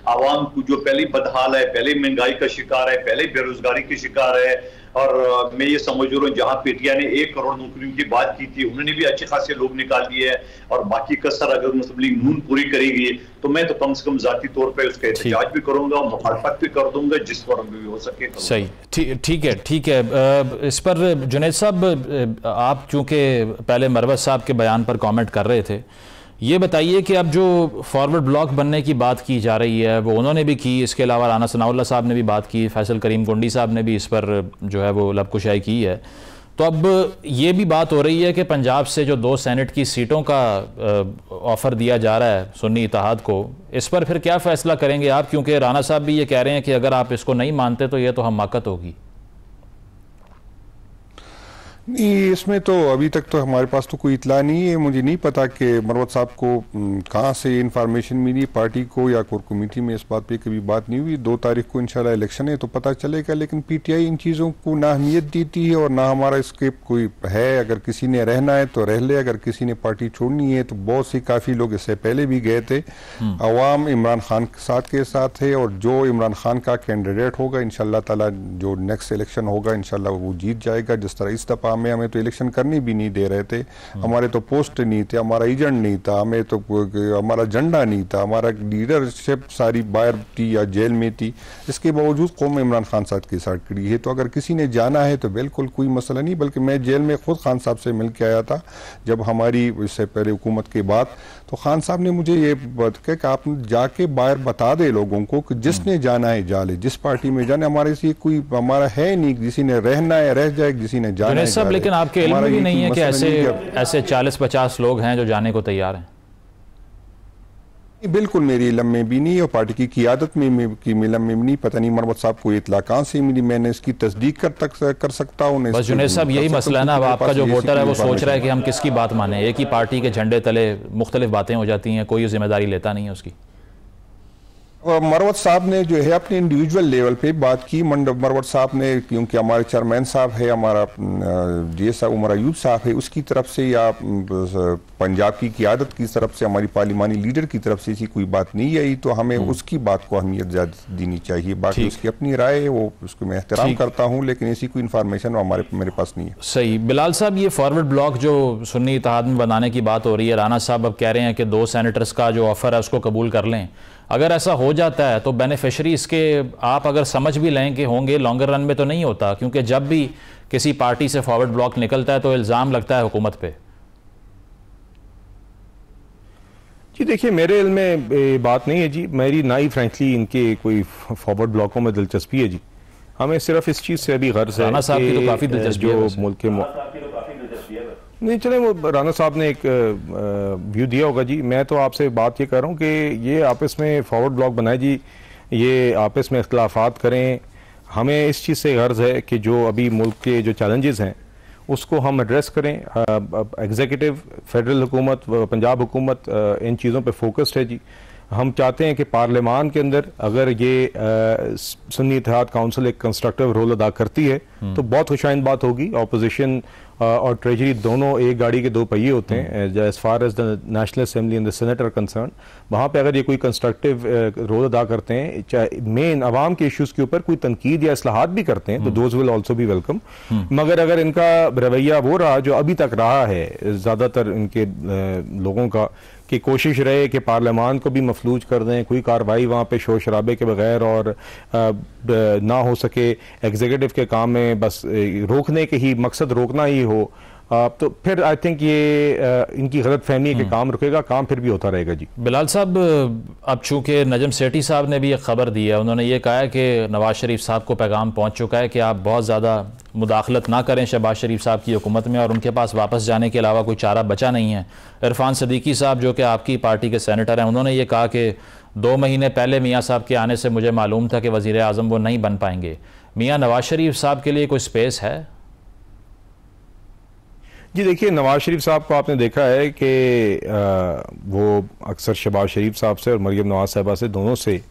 Speaker 5: आवाम को जो पहले बदहाल है, पहले महंगाई का शिकार है, पहले बेरोजगारी के शिकार है, और मैं ये समझ रहा हूँ जहां पीटीआई ने 1 करोड़ नौकरियों की बात की थी उन्होंने भी अच्छे खासे लोग निकाल दिए हैं, और बाकी कसर अगर मुस्लिम लीग नून पूरी करेगी तो मैं तो कम से कम जाती तौर पे उसका एहतजाज भी करूंगा और मुखालफत भी कर दूंगा जिस फॉर्म में भी हो सके।
Speaker 3: सही, ठीक है। इस पर जुनैद साहब, आप चूंकि पहले मरवत साहब के बयान पर कॉमेंट कर रहे थे, ये बताइए कि अब जो फॉरवर्ड ब्लॉक बनने की बात की जा रही है वो उन्होंने भी की, इसके अलावा राना सनाउल्लाह साहब ने भी बात की, फैसल करीम कुंडी साहब ने भी इस पर जो है वो लबकुशाई की है। तो अब ये भी बात हो रही है कि पंजाब से जो 2 सेनेट की सीटों का ऑफ़र दिया जा रहा है सुन्नी इत्तेहाद को, इस पर फिर क्या फ़ैसला करेंगे आप? क्योंकि राना साहब भी ये कह रहे हैं कि अगर आप इसको नहीं मानते तो ये तो हमाकत होगी।
Speaker 6: नहीं, इसमें तो अभी तक तो हमारे पास तो कोई इतला नहीं है। मुझे नहीं पता कि मरवत साहब को कहाँ से इंफॉर्मेशन मिली, पार्टी को या कोर कमेटी में इस बात पे कभी बात नहीं हुई। 2 तारीख को इंशाल्लाह इलेक्शन है तो पता चलेगा, लेकिन पीटीआई इन चीज़ों को ना अहमियत देती है और ना हमारा इसके कोई है। अगर किसी ने रहना है तो रह ले, अगर किसी ने पार्टी छोड़नी है तो बहुत सी काफ़ी लोग इससे पहले भी गए थे। अवाम इमरान खान के साथ है और जो इमरान खान का कैंडिडेट होगा इंशाल्लाह ताला जो नेक्स्ट इलेक्शन होगा इंशाल्लाह वो जीत जाएगा। जिस तरह इस दफ़ा हमें तो इलेक्शन करनी भी नहीं दे रहे थे, हमारे तो पोस्ट नहीं थे, हमारा एजेंट नहीं था, हमें तो हमारा झंडा नहीं था, हमारा लीडरशिप सारी बाहर थी या जेल में थी। इसके बावजूद कौम इमरान खान साहब के साथ खड़ी है। तो अगर किसी ने जाना है तो बिल्कुल कोई मसला नहीं, बल्कि मैं जेल में खुद खान साहब से मिल के आया था जब हमारी इससे पहले हुकूमत के बाद। तो खान साहब ने मुझे ये बात कहा कि आप जाके बाहर बता दे लोगों को कि जिसने जाना है जा ले, जिस पार्टी में जाना, हमारे से कोई हमारा है नहीं, किसी ने रहना है रह जाए, किसी ने जाना है
Speaker 3: सब। लेकिन आपके इल्म में भी नहीं है कि ऐसे 40-50 लोग हैं जो जाने को तैयार हैं?
Speaker 6: बिल्कुल मेरी इल्म में भी नहीं और पार्टी की क़ियादत में इल्म में नहीं। पता नहीं मरवत साहब को इत्तला कहाँ से मिली, मैंने इसकी तस्दीक कर सकता हूँ।
Speaker 3: बस जुनैद साहब यही मसला है ना, अब आपका जो वोटर है वो सोच रहा है कि हम किसकी बात माने। एक ही पार्टी के झंडे तले मुख्तलिफ बातें हो जाती हैं, कोई जिम्मेदारी लेता नहीं है उसकी।
Speaker 6: मरवत साहब ने जो है अपने इंडिविजुअल लेवल पे बात की। मरवत साहब ने, क्योंकि हमारे चेयरमैन साहब है, हमारा जीएस उमर अयूब साहब है, उसकी तरफ से या पंजाब की क़ियादत की तरफ से, हमारी पार्लिमानी लीडर की तरफ से ऐसी कोई बात नहीं आई, तो हमें उसकी बात को अहमियत ज़्यादा देनी चाहिए। बाकी उसकी अपनी राय है, वो उसको मैं एहतराम करता हूँ, लेकिन ऐसी कोई इन्फॉर्मेशन मेरे पास नहीं है।
Speaker 3: सही। बिलाल साहब, ये फॉरवर्ड ब्लॉक जो सुन्नी इत्तेहाद में बनाने की बात हो रही है, राना साहब अब कह रहे हैं कि 2 सेनेटर्स का जो ऑफर है उसको कबूल कर लें। अगर ऐसा हो जाता है तो बेनिफिशरी इसके आप अगर समझ भी लें कि होंगे, लॉन्गर रन में तो नहीं होता, क्योंकि जब भी किसी पार्टी से फॉरवर्ड ब्लॉक निकलता है तो इल्ज़ाम लगता है हुकूमत पे।
Speaker 4: जी देखिए, मेरे इल्म में बात नहीं है जी, मेरी ना ही फ्रेंकली इनके कोई फॉरवर्ड ब्लॉकों में दिलचस्पी है जी। हमें सिर्फ इस चीज़ से अभी गर्ज है
Speaker 3: कि तो काफ़ी दिलचस्पी
Speaker 4: जो मुल्क के नहीं चले, वो राना साहब ने एक व्यू दिया होगा जी। मैं तो आपसे बात ये कर रहा हूँ कि ये आपस में फॉरवर्ड ब्लॉक बनाए जी, ये आपस में इख्तलाफात करें। हमें इस चीज़ से गर्ज है कि जो अभी मुल्क के जो चैलेंजेस हैं उसको हम एड्रेस करें। एग्जीक्यूटिव, फेडरल हुकूमत, पंजाब हुकूमत इन चीज़ों पे फोकस्ड है जी। हम चाहते हैं कि पार्लियामान के अंदर अगर ये सुन्नी इत्तेहाद काउंसिल एक कंस्ट्रक्टिव रोल अदा करती है तो बहुत खुशाइंद बात होगी। ऑपोजिशन और ट्रेजरी दोनों एक गाड़ी के 2 पहिए होते हैं as far as the National Assembly and the Senate are concern. वहाँ पे अगर ये कोई कंस्ट्रक्टिव रोल अदा करते हैं, चाहे मेन आवाम के इश्यूज के ऊपर कोई तनकीद या इस्लाहात भी करते हैं, तो those will also be welcome. मगर अगर इनका रवैया वो रहा जो अभी तक रहा है ज़्यादातर इनके लोगों का, कि कोशिश रहे कि पार्लियामान को भी मफलूज कर दें, कोई कार्रवाई वहाँ पे शोर शराबे के बगैर और ना हो सके, एग्जीक्यूटिव के काम में बस रोकने के ही मकसद रोकना ही हो, तो फिर आई थिंक ये इनकी गलत फहमी है कि काम रुकेगा, काम फिर भी होता रहेगा जी।
Speaker 3: बिलाल साहब, अब चूंकि नजम सेठी साहब ने भी एक ख़बर दी है, उन्होंने ये कहा है कि नवाज़ शरीफ साहब को पैगाम पहुंच चुका है कि आप बहुत ज़्यादा मुदाखलत ना करें शहबाज शरीफ साहब की हुकूमत में, और उनके पास वापस जाने के अलावा कोई चारा बचा नहीं है। इरफान सदीकी साहब जो कि आपकी पार्टी के सेनेटर हैं, उन्होंने ये कहा कि 2 महीने पहले मियाँ साहब के आने से मुझे मालूम था कि वज़ीर आज़म वो नहीं बन पाएंगे। मियाँ नवाज़ शरीफ साहब के लिए कोई स्पेस है?
Speaker 4: जी देखिए, नवाज़ शरीफ साहब को आपने देखा है कि वो अक्सर शहबाज शरीफ साहब से और मरीम नवाज़ साहबा से, दोनों से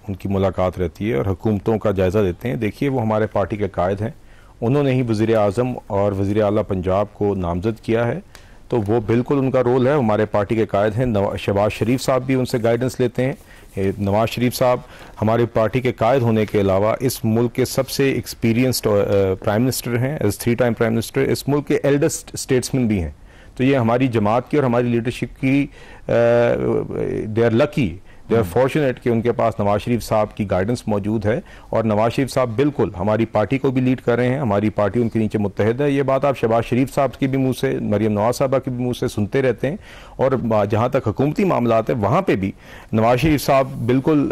Speaker 4: उनकी मुलाकात रहती है और हुकूमतों का जायज़ा देते हैं। देखिए, वो हमारे पार्टी के कायद हैं, उन्होंने ही वज़ीर आज़म और वज़ीर आला पंजाब को नामज़द किया है, तो वो बिल्कुल उनका रोल है, हमारे पार्टी के कायद हैं। शहबाज शरीफ साहब भी उनसे गाइडेंस लेते हैं। नवाज़ शरीफ साहब हमारी पार्टी के कायद होने के अलावा इस मुल्क के सबसे एक्सपीरियंस्ड प्राइम मिनिस्टर हैं, एज 3 टाइम प्राइम मिनिस्टर, इस मुल्क के एल्डेस्ट स्टेट्समैन भी हैं। तो ये हमारी जमात की और हमारी लीडरशिप की they are lucky, they are fortunate कि उनके पास नवाज शरीफ साहब की गाइडेंस मौजूद है, और नवाज शरीफ साहब बिल्कुल हमारी पार्टी को भी लीड कर रहे हैं, हमारी पार्टी उनके नीचे मुत्तहद है। ये बात आप शहबाज शरीफ साहब की भी मुंह से, मरीम नवाज साहबा के भी मुंह से सुनते रहते हैं। और जहाँ तक हुकूमती मामलात है, वहाँ पर भी नवाज शरीफ साहब बिल्कुल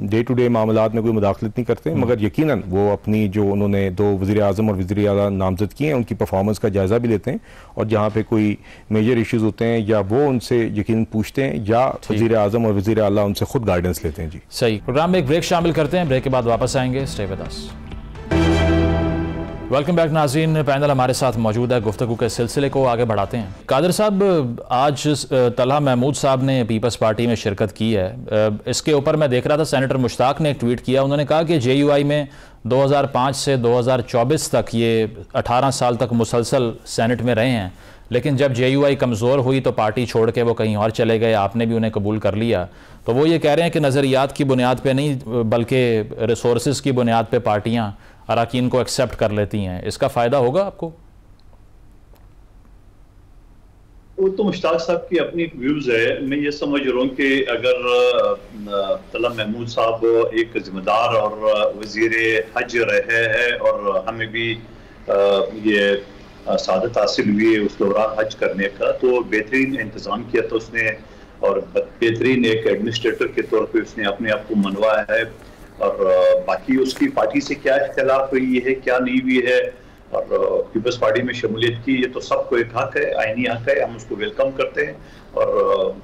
Speaker 4: डे टू डे मामलात में कोई मुदाखलत नहीं करते, मगर यकीनन वो अपनी जो उन्होंने 2 वज़ीर आज़म और वज़ीर आला नामज़द किए हैं, उनकी परफॉर्मेंस का जायज़ा भी लेते हैं, और जहाँ पे कोई मेजर इश्यूज़ होते हैं या वो उनसे यकीनन पूछते हैं, या वज़ीर आज़म और वज़ीर आला उनसे खुद गाइडेंस लेते हैं जी।
Speaker 3: सही। प्रोग्राम में एक ब्रेक शामिल करते हैं, ब्रेक के बाद वापस आएंगे। Stay with us. Welcome back नाज़रीन, पैनल हमारे साथ मौजूद है, गुफ्तगू के सिलसिले को आगे बढ़ाते हैं। कादर साहब, आज तलहा महमूद साहब ने पीपल्स पार्टी में शिरकत की है। इसके ऊपर मैं देख रहा था, सेनेटर मुश्ताक ने एक ट्वीट किया, उन्होंने कहा कि JUI में 2005 से 2024 तक ये 18 साल तक मुसलसल सेनेट में रहे हैं, लेकिन जब JUI कमज़ोर हुई तो पार्टी छोड़ के वो कहीं और चले गए, आपने भी उन्हें कबूल कर लिया। तो वो ये कह रहे हैं कि नज़रियात की बुनियाद पे नहीं, बल्कि रिसोर्सेज की बुनियाद पे पार्टियां अराकीन को एक्सेप्ट कर लेती हैं। इसका फ़ायदा होगा आपको?
Speaker 5: वो तो मुश्ताक साहब की अपनी व्यूज़ है। मैं ये समझ रहा हूँ कि अगर तलहा महमूद साहब एक जिम्मेदार और वज़ीर हज रहे हैं, और हमें भी ये सादत हासिल हुई है उस दौरान हज करने का, तो बेहतरीन इंतज़ाम किया था उसने, और बेहतरीन एक एडमिनिस्ट्रेटर के तौर पे उसने अपने आप को मनवाया है। और बाकी उसकी पार्टी से क्या इख्तिलाफ हुई है, क्या नहीं हुई है, और पीपल्स पार्टी में शमूलियत की, ये तो सबको एक हक है, आईनी हक है, हम उसको वेलकम करते हैं। और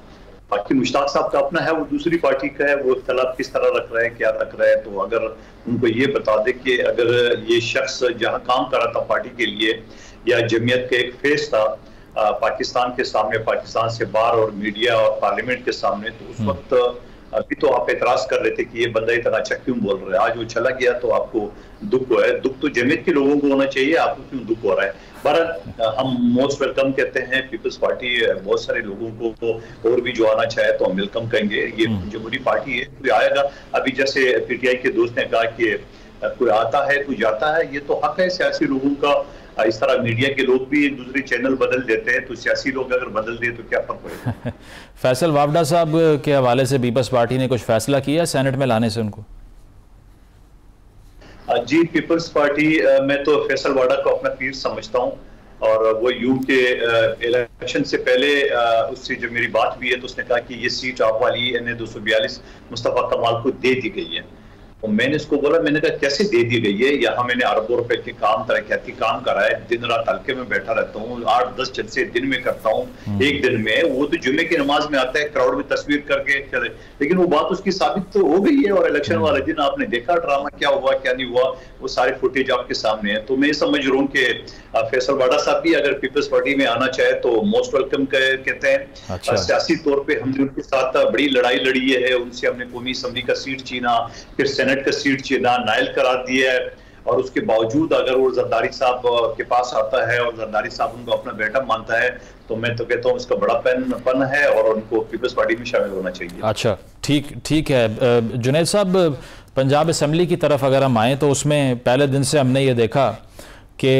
Speaker 5: बाकी मुश्ताक साहब का अपना है, वो दूसरी पार्टी का है, वो इख्तिलाफ किस तरह रख रहे हैं, क्या रख रहे हैं। तो अगर उनको ये बता दे कि अगर ये शख्स जहाँ काम कर रहा था पार्टी के लिए, या जमीयत का एक फेस था पाकिस्तान के सामने, पाकिस्तान से बाहर और मीडिया और पार्लियामेंट के सामने, तो उस वक्त अभी तो आप एतराज कर रहे थे कि ये बंदा इतना अच्छा क्यों बोल रहा है। आज वो चला गया तो आपको दुख हुआ है। दुख तो जमीयत के लोगों को होना चाहिए, आपको क्यों दुख हो रहा है। बहरहाल हम मोस्ट वेलकम कहते हैं, पीपल्स पार्टी बहुत सारे लोगों को और भी जो आना चाहे तो हम वेलकम करेंगे। ये जमहूरी पार्टी है, कोई आएगा। अभी जैसे PTI के दोस्त ने कहा कि कोई आता है कोई जाता है, ये तो हक है सियासी लोगों का। इस तरह मीडिया के लोग भी एक दूसरे चैनल बदल देते हैं, तो सियासी लोग अगर बदल दे तो क्या फर्क पड़ेगा।
Speaker 3: फैसल वावडा साहब के हवाले से पीपल्स पार्टी ने कुछ फैसला किया सेनेट में लाने से उनको?
Speaker 5: जी, पीपल्स पार्टी, मैं तो फैसल वाडा को अपना पीर समझता हूँ, और वो के इलेक्शन से पहले उससे जो मेरी बात हुई है तो उसने कहा कि ये सीट आप वाली NA 242 मुस्तफा कमाल को दे दी गई है। तो मैंने इसको बोला, मैंने कहा कैसे दे दी गई है, यहाँ मैंने अरबों रुपए के काम, तरक्याती काम करा है, दिन रात हल्के में बैठा रहता हूँ, 8-10 जलसे दिन में करता हूँ एक दिन में। वो तो जुम्मे की नमाज में आता है, क्राउड में तस्वीर करके चले, लेकिन वो बात उसकी साबित तो हो गई है। और इलेक्शन वाले दिन आपने देखा ड्रामा क्या हुआ क्या नहीं हुआ, वो सारे फुटेज आपके सामने है। तो मैं समझ रहा हूँ कि फैसल वाडा साहब भी अगर पीपल्स पार्टी में आना चाहे तो मोस्ट वेलकम कहते हैं।
Speaker 3: अच्छा।
Speaker 5: सियासी तौर पर हमने उनके साथ बड़ी लड़ाई लड़ी है, उनसे हमने कौमी असम्बली का सीट छीना, फिर सेनेट का सीट छीना, नाइल करार दिया है, और उसके बावजूद अगर वो जरदारी साहब के पास आता है और जरदारी साहब उनको अपना बेटा मानता है, तो मैं तो कहता हूँ उसका बड़ा पन है और उनको पीपल्स पार्टी में शामिल होना चाहिए।
Speaker 3: अच्छा, ठीक है। जुनैद साहब, पंजाब असम्बली की तरफ अगर हम आएँ तो उसमें पहले दिन से हमने ये देखा कि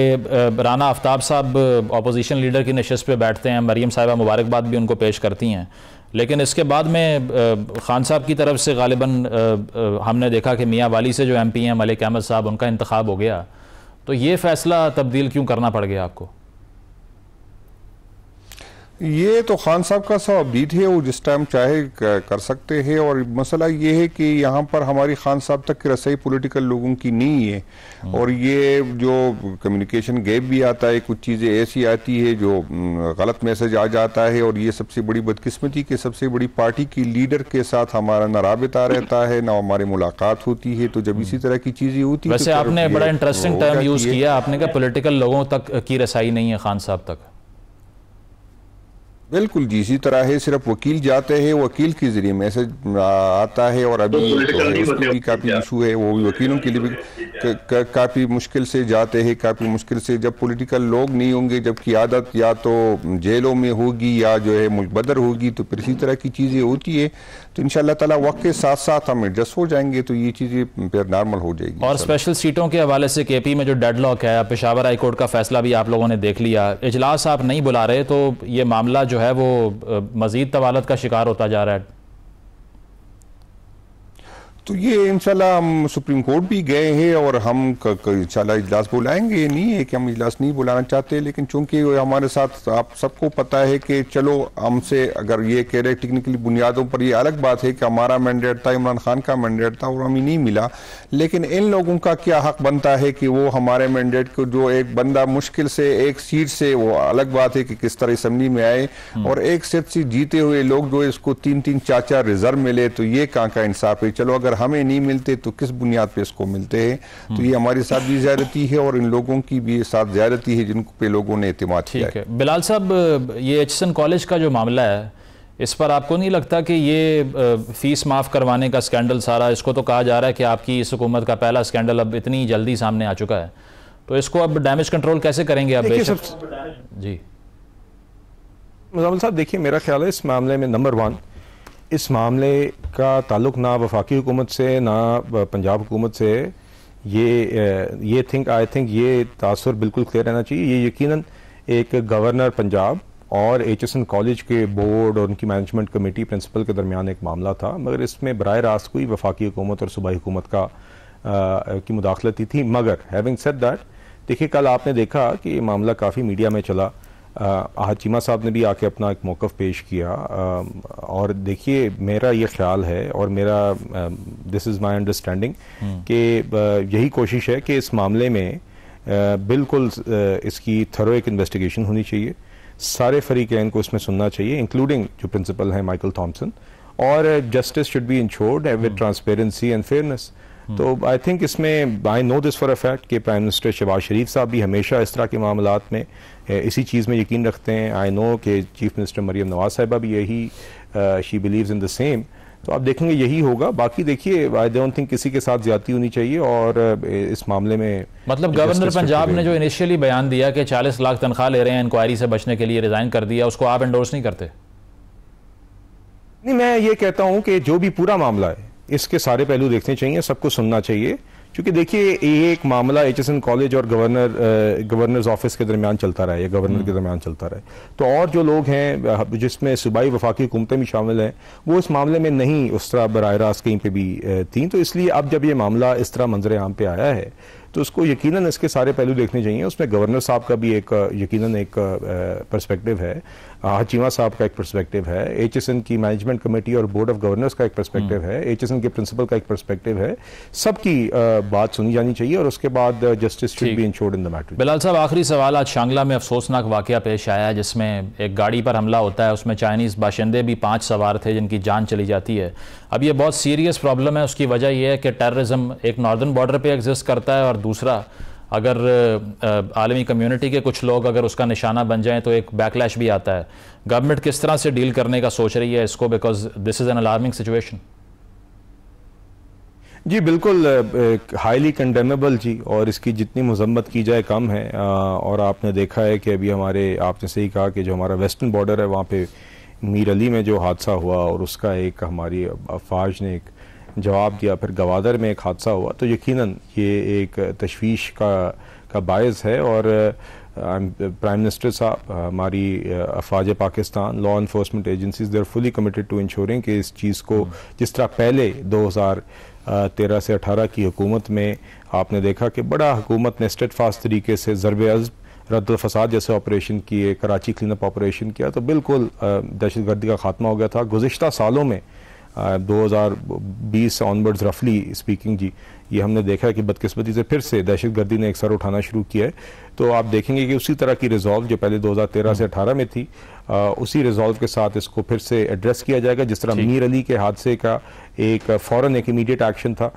Speaker 3: राना आफ्ताब साहब अपोजिशन लीडर की नशिस्त पे बैठते हैं, मरीम साहिबा मुबारकबाद भी उनको पेश करती हैं, लेकिन इसके बाद में खान साहब की तरफ से गालिबन हमने देखा कि मियाँ वाली से जो MP हैं मलिक अहमद साहब, उनका इंतखाब हो गया। तो ये फैसला तब्दील क्यों करना पड़ गया आपको?
Speaker 6: ये तो खान साहब का सब अपडेट है, वो जिस टाइम चाहे कर सकते हैं। और मसला ये है कि यहाँ पर हमारी खान साहब तक की रसाई पॉलिटिकल लोगों की नहीं है, और ये जो कम्युनिकेशन गैप भी आता है, कुछ चीज़ें ऐसी आती है जो गलत मैसेज आ जाता है। और ये सबसे बड़ी बदकिस्मती कि सबसे बड़ी पार्टी की लीडर के साथ हमारा ना राबिता रहता है, ना हमारी मुलाकात होती है। तो जब इसी तरह की चीज़ें होती है,
Speaker 3: वैसे आपने बड़ा इंटरेस्टिंग टर्म यूज़ किया, आपने कहा पॉलिटिकल लोगों तक की रसाई नहीं है खान साहब तक।
Speaker 6: बिल्कुल जी, इसी तरह है, सिर्फ वकील जाते हैं, वकील के जरिए मैसेज आता है। और अभी उसकी भी काफ़ी इशू है, वो भी वकीलों के लिए भी काफ़ी मुश्किल से जाते हैं, काफ़ी मुश्किल से। जब पॉलिटिकल लोग नहीं होंगे, जब क़ियादत या तो जेलों में होगी या जो है मुल्कबदर होगी, तो फिर इसी तरह की चीज़ें होती है। तो इंशाअल्लाह ताला वक्त के साथ साथ हम एडजस्ट हो जाएंगे, तो ये चीज़ें फिर नॉर्मल हो जाएगी।
Speaker 3: और स्पेशल सीटों के हवाले से केपी में जो डेडलॉक है, पेशावर हाई कोर्ट का फैसला भी आप लोगों ने देख लिया, इजलास आप नहीं बुला रहे, तो ये मामला जो है वो मजीद तवालत का शिकार होता जा रहा है।
Speaker 6: तो ये इंशाल्लाह हम सुप्रीम कोर्ट भी गए हैं, और हम इंशाल्लाह इजलास बुलाएंगे। ये नहीं है कि हम इजलास नहीं बुलाना चाहते, लेकिन चूंकि हमारे साथ आप सबको पता है कि चलो हमसे अगर ये कह रहे टेक्निकली बुनियादों पर, ये अलग बात है कि हमारा मैंडेट था, इमरान खान का मैंडेट था और हमें नहीं मिला। लेकिन इन लोगों का क्या हक बनता है कि वो हमारे मैंडेट को, जो एक बंदा मुश्किल से एक सीट से, वो अलग बात है कि किस तरह असम्बली में आए, और एक सीट से जीते हुए लोग जो इसको 3-3 4-4 रिजर्व मिले, तो ये कहाँ का इंसाफ है। चलो अगर हमें नहीं मिलते तो किस बुनियाद पे इसको मिलते हैं। तो ये हमारे साथ भी ज्यादती है, और इन लोगों की भी साथ ज्यादती है जिन पे लोगों ने एतमाद किया है।
Speaker 3: बिलाल साहब, ये एचएसएन कॉलेज का जो मामला है, इस पर आपको नहीं लगता कि ये फीस माफ़ करवाने का स्कैंडल सारा, इसको तो कहा जा रहा है कि आपकी इस हुकूमत का पहला स्कैंडल अब इतनी जल्दी सामने आ चुका है, तो इसको अब डैमेज कंट्रोल कैसे करेंगे आप? जी
Speaker 4: मुजामिल साहब, देखिए मेरा ख्याल है इस मामले में नंबर 1, इस मामले का ताल्लुक ना वफाकी हुकूमत से ना पंजाब हुकूमत से। आई थिंक ये तासुर बिल्कुल क्लियर रहना चाहिए। ये यकीनन एक गवर्नर पंजाब और एचएसएन कॉलेज के बोर्ड और उनकी मैनेजमेंट कमेटी प्रिंसिपल के दरमियान एक मामला था, मगर इसमें बराह रास्त कोई वफाकी हुकूमत और सूबाई हुकूमत की मुदाखलती थी। मगर हैविंग सेड दैट, देखिए कल आपने देखा कि ये मामला काफ़ी मीडिया में चला, आहद चीमा साहब ने भी आके अपना एक मौक़िफ़ पेश किया, और देखिए मेरा ये ख्याल है और मेरा दिस इज़ माई अंडरस्टैंडिंग कि यही कोशिश है कि इस मामले में बिल्कुल इसकी थरो एक इन्वेस्टिगेशन होनी चाहिए, सारे फरीक़ैन को इसमें सुनना चाहिए, इंक्लूडिंग जो प्रिंसिपल है माइकल थॉम्सन, और justice should be insured with transparency and fairness. तो आई थिंक इसमें, आई know this for a fact कि प्राइम मिनिस्टर शहबाज शरीफ साहब भी हमेशा इस तरह के मामलात में इसी चीज़ में यकीन रखते हैं। आई नो कि चीफ मिनिस्टर मरियम नवाज साहिबा भी यही, she believes in the same. तो आप देखेंगे यही होगा। बाकी देखिए, आई डोंट थिंक किसी के साथ ज्यादती होनी चाहिए, और इस मामले में
Speaker 3: मतलब गवर्नर पंजाब ने जो इनिशियली बयान दिया कि 40 लाख तनख्वाह ले रहे हैं इंक्वायरी से बचने के लिए, रिजाइन कर दिया, उसको आप एंडोर्स नहीं करते?
Speaker 4: नहीं, मैं ये कहता हूं कि जो भी पूरा मामला है इसके सारे पहलू देखने चाहिए, सबको सुनना चाहिए, क्योंकि देखिए ये एक मामला एचएसएन कॉलेज और गवर्नर्स ऑफिस के दरमियान चलता रहा है, या गवर्नर के दरमियान चलता रहा है, तो और जो लोग हैं जिसमें सूबाई वफाकी हुकूमतें भी शामिल हैं, वो इस मामले में नहीं उस तरह बराह रास्त कहीं पे भी थी। तो इसलिए अब जब ये मामला इस तरह मंजर आम पे आया है, तो उसको यकीनन इसके सारे पहलू देखने चाहिए। उसमें गवर्नर साहब का भी एक यकीनन एक पर्सपेक्टिव है, चीमा साहब का एक पर्सपेक्टिव है, एचएसएन की मैनेजमेंट कमेटी और बोर्ड ऑफ गवर्नर्स का एक पर्सपेक्टिव है, एचएसएन के प्रिंसिपल का एक पर्सपेक्टिव है। सबकी बात सुनी जानी चाहिए, और उसके बाद justice should be insured in the matter.
Speaker 3: Bilal साहब, आखिरी सवाल, आज शांगला में अफसोसनाक वाकया पेश आया है जिसमें एक गाड़ी पर हमला होता है, उसमें चाइनीज़ बाशिंदे भी 5 सवार थे जिनकी जान चली जाती है। अब ये बहुत सीरियस प्रॉब्लम है, उसकी वजह यह है कि टेररिज्म एक नॉर्दर्न बॉर्डर पर एग्जिस्ट करता है, और दूसरा अगर आलमी कम्युनिटी के कुछ लोग अगर उसका निशाना बन जाएं तो एक बैकलैश भी आता है। गवर्नमेंट किस तरह से डील करने का सोच रही है इसको, because this is an alarming situation?
Speaker 4: जी बिल्कुल, हाईली कंडेमेबल जी, और इसकी जितनी मजम्मत की जाए कम है। और आपने देखा है कि अभी हमारे, आपने सही कहा कि जो हमारा वेस्टर्न बॉर्डर है वहाँ पे मीर अली में जो हादसा हुआ, और उसका एक हमारी अफवाज ने एक जवाब दिया, फिर गवादर में एक हादसा हुआ, तो यकीनन ये एक तशवीश का बायस है। और प्राइम मिनिस्टर साहब, हमारी अफवाज Pakistan, law enforcement agencies, they are fully committed to ensuring कि इस चीज़ को, जिस तरह पहले 2013 से 18 की हुकूमत में आपने देखा कि बड़ा हुकूमत ने स्टेडफास्ट तरीके से ज़रब-ए-अज़्म रद्द फसाद जैसे ऑपरेशन किए, कराची क्लीन अप ऑपरेशन किया, तो बिल्कुल दहशत गर्दी का खात्मा हो गया था। गुज़िश्ता सालों में 2020 ऑनवर्ड्स रफली स्पीकिंग जी, ये हमने देखा है कि बदकिस्मती से फिर से दहशत गर्दी ने एक सर उठाना शुरू किया है। तो आप देखेंगे कि उसी तरह की रिजॉल्व जो पहले 2013 से 18 में थी, उसी रिजॉल्व के साथ इसको फिर से एड्रेस किया जाएगा। जिस तरह मीर अली के हादसे का एक फ़ौरन एक इमीडिएट एक्शन था,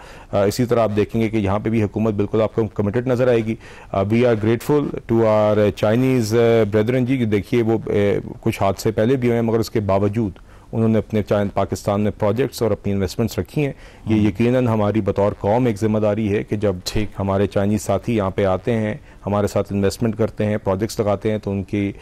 Speaker 4: इसी तरह आप देखेंगे कि यहाँ पे भी हुकूमत बिल्कुल आपको कमिटेड नज़र आएगी। We are grateful to our Chinese brethren जी, देखिए वो कुछ हादसे पहले भी हुए हैं, मगर उसके बावजूद उन्होंने अपने पाकिस्तान में प्रोजेक्ट्स और अपनी इन्वेस्टमेंट्स रखी हैं। ये यकीनन हमारी बतौर कौम एक जिम्मेदारी है कि जब हमारे चाइनीज़ साथी यहाँ पे आते हैं, हमारे साथ इन्वेस्टमेंट करते हैं, प्रोजेक्ट्स लगाते हैं, तो उनकी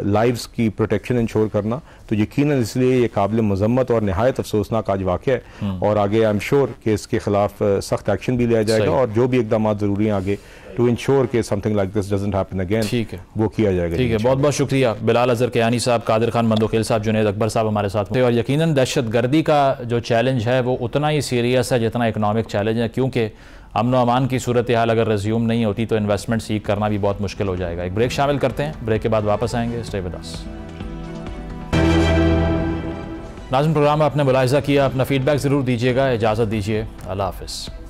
Speaker 4: लाइव्स की प्रोटेक्शन इंश्योर करना तो यकीनन इसलिए ये काबिल मजम्मत और नहायत अफसोसनाक आज वाक़या है। और आगे आई एम श्योर कि इसके खिलाफ सख्त एक्शन भी लिया जाएगा और जो भी इकदाम ज़रूरी हैं आगे टू इंश्योर कि something like this doesn't happen again, ठीक है, वो किया जाएगा।
Speaker 3: ठीक है, बहुत बहुत शुक्रिया बिलाल अजहर कियानी साहब, कादिर खान मंदोखेल साहब, जुनैद अकबर साहब हमारे साथ थे। और यकीनन दहशत गर्दी का जो चैलेंज है वो उतना ही सीरियस है जितना इकनॉमिक चैलेंज है, क्योंकि अमन व अमान की सूरत हाल अगर रिज्यूम नहीं होती तो इन्वेस्टमेंट सीख करना भी बहुत मुश्किल हो जाएगा। एक ब्रेक शामिल करते हैं, ब्रेक के बाद वापस आएंगे। Stay with us. नाज़रीन, प्रोग्राम में आपने मुलाहिज़ा किया, अपना फीडबैक ज़रूर दीजिएगा। इजाज़त दीजिए, अल्लाह हाफ़िज़।